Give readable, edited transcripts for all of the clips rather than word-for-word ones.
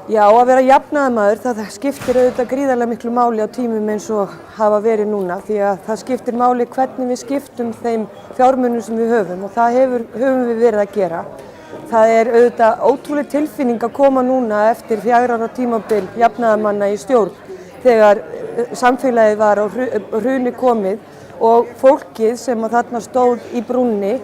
Já, að vera jafnaðarmaður, það skiptir auðvitað gríðarlega miklu máli á tímum eins og hafa verið núna því að það skiptir máli hvernig við skiptum þeim fjármunum sem við höfum og það höfum við verið að gera. Það er auðvitað ótrúleg tilfinning að koma núna eftir 4 ára tímabil jafnaðarmanna í stjórn þegar samfélagið var á hruni komið og fólkið sem að þarna stóð í brúnni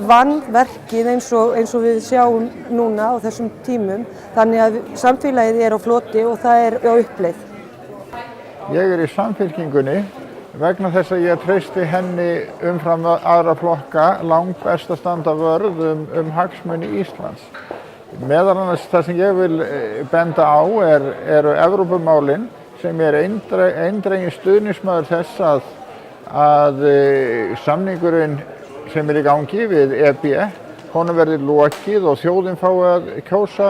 vann verkið eins og við sjáum núna á þessum tímum. Þannig að samfélagið er á floti og það er á uppleið. Ég í Samfylkingunni vegna þess að ég treysti henni umfram aðra flokka langt best að standa vörð hagsmuni Íslands. Meðal annars það sem ég vil benda á eru Evrópumálin sem eindreginn stuðningsmaður þess að samningurinn sem í gangi við EB, honum verði lokið og þjóðin fái að kjósa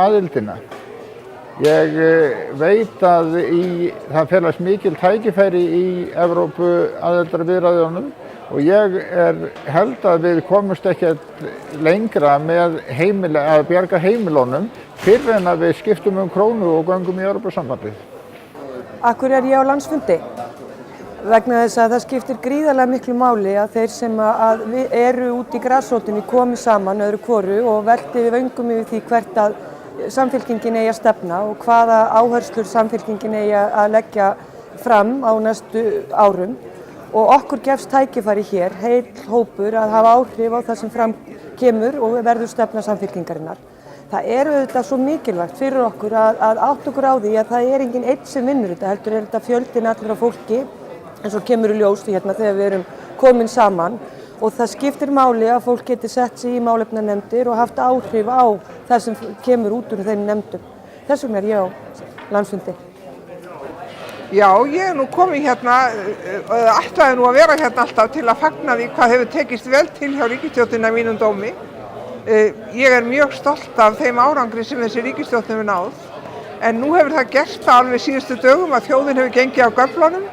aðildina. Ég veit að það felast mikil tækifæri í Evrópu aðildarviðræðunum og ég held að við komumst ekkert lengra með að bjarga heimilunum fyrr en að við skiptum krónu og göngum í Evrópusambandið. Af hverju er ég á landsfundi? Vegna þess að það skiptir gríðarlega miklu máli að þeir sem eru út í grasrótinni komi saman öðru hvoru og velti við vöngum yfir því hvert að Samfylkingin eigi að stefna og hvaða áherslur Samfylkingin eigi að leggja fram á næstu árum og okkur gefst tækifæri hér, heil hópur, að hafa áhrif á það sem fram kemur og verður stefna Samfylkingarinnar. Það er auðvitað svo mikilvægt fyrir okkur að átta okkur á því að það er enginn einn sem vinnur þetta, heldur er þetta fjöldinn allur af fólki en svo kemur í ljós hérna þegar við erum komin saman og það skiptir máli að fólk geti sett sig í málefnanefndir og haft áhrif á það sem kemur út úr þeim nefndum. Þess vegna ég á landsfundi. Já, ég nú komin hérna, ætlaði nú að vera hérna alltaf til að fagna því hvað hefur tekist vel til hjá ríkisstjórninni að mínum dómi. Ég mjög stolt af þeim árangri sem þessi ríkisstjórn hefur náð, en nú hefur það gerst alveg síðustu dögum að þjóðin hefur gengið á göflunum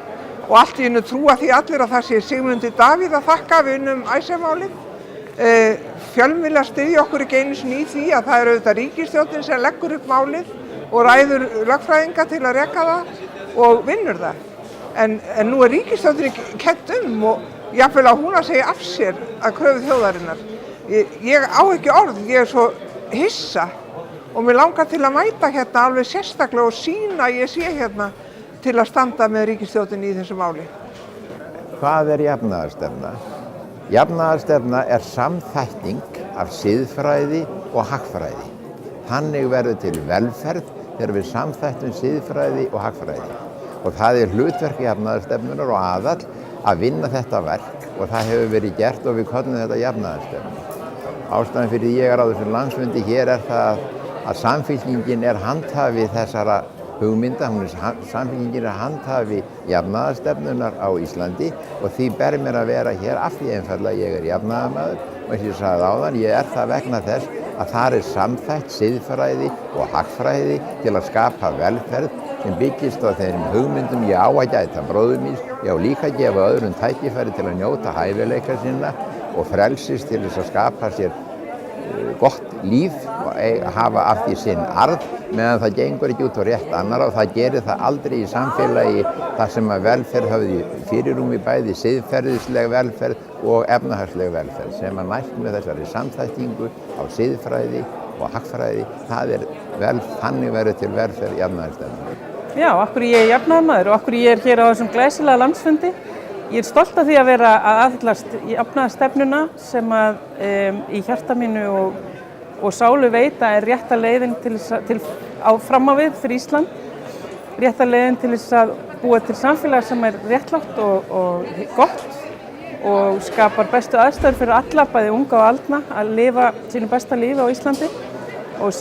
og allt í einu trúa því allir að það sé Sigmundi Davíð að þakka við Icesave-málið. Fjölmiðlar styðja okkur ekki einu sinni í því að það auðvitað ríkisstjórnin sem leggur upp málið og ræður lögfræðinga til að reka það og vinnur það. En nú ríkisstjórnin kennt og jafnvel að hún að segja af sér að kröfu þjóðarinnar. Ég á ekki orð, ég svo hissa og mér langar til að mæta hérna alveg sérstaklega og sýna að ég sé hérna til að standa með ríkisstjórninni í þessu máli. Hvað jafnaðarstefna? Jafnaðarstefna samþætting af siðfræði og hagfræði. Þannig verður til velferð þegar við samþættum siðfræði og hagfræði. Og það hlutverk jafnaðarstefnunar og aðall að vinna þetta verk og það hefur verið gert og við köllum þetta jafnaðarstefnu. Ástæðan fyrir ég á þessum landsfundi hér það að Samfylkingin handhafi þessara hugmynda, Samfylkingin handhafi jafnaðarstefnunar á Íslandi og því ber mér að vera hér af því einfaldlega ég jafnaðarmaður og eins og ég sagði áðan, ég það vegna þess að þar samþætt siðfræði og hagfræði til að skapa velferð sem byggist á þeim hugmyndum ég á að gæta bróður míns, ég á líka að gefa öðrum tækifæri til að njóta hæfileika sinna og frelsis til þess að skapa sér gott líf og hafa af því sinn arð meðan það gengur ekki út á rétt annarra og það gerir það aldrei í samfélagi þar sem að velferð hafði fyrirrúmi bæði siðferðisleg velferð og efnahagsleg velferð sem að næst með þessari samþættingu á siðfræði og hagfræði, þannig verður til velferð jafnaðarstefnu. Já, af hverju ég jafnaðarmaður og af hverju ég hér á þessum glæsilega landsfundi. Ég stolt af því að vera að aðhyllast jafnaðarstefnuna sem í hjarta mínu og sálu veita rétta leiðin fram á við fyrir Ísland. Rétta leiðin til þess að búa til samfélag sem réttlátt og gott og skapar bestu aðstæður fyrir alla, bæði unga og aldna, að lifa sínu besta lífi á Íslandi. Og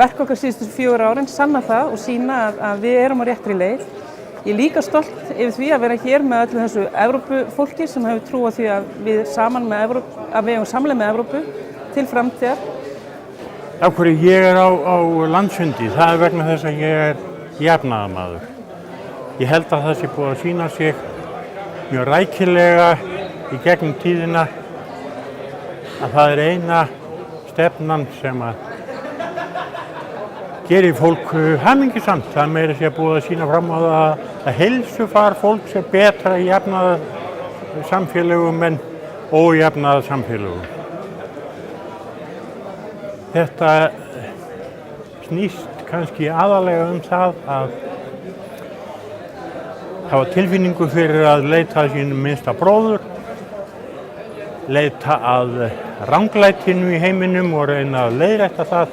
verk okkar síðustu 4 árin sanna það og sýna að við erum á réttri leið. Ég líka stolt yfir því að vera hér með öllu þessu Evrópufólki sem hefur trú á því að við eigum samleið með Evrópu til framtíðar. Af hverju ég á landsfundi, það vegna þess að ég jafnaðarmaður. Ég held að það sé búið að sýna sig mjög rækilega í gegnum tíðina að það eina stefnan sem að gerir fólk hamingjusamt. Það er meira að segja búið að sýna fram á það að heilsufar fólks er betra í jafnaðarsamfélögum en ójafnaðarsamfélögum. Þetta snýst kannski aðalega það að hafa tilfinningu fyrir að leita að sínum minnsta bróður, leita að ranglætinu í heiminum og reyna að leiðrétta það.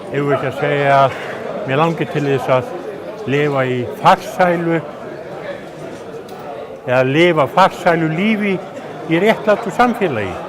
Ef við ekki að segja að mér langi til þess að lifa í farsælu eða lifa farsælu lífi í réttlátu samfélagi.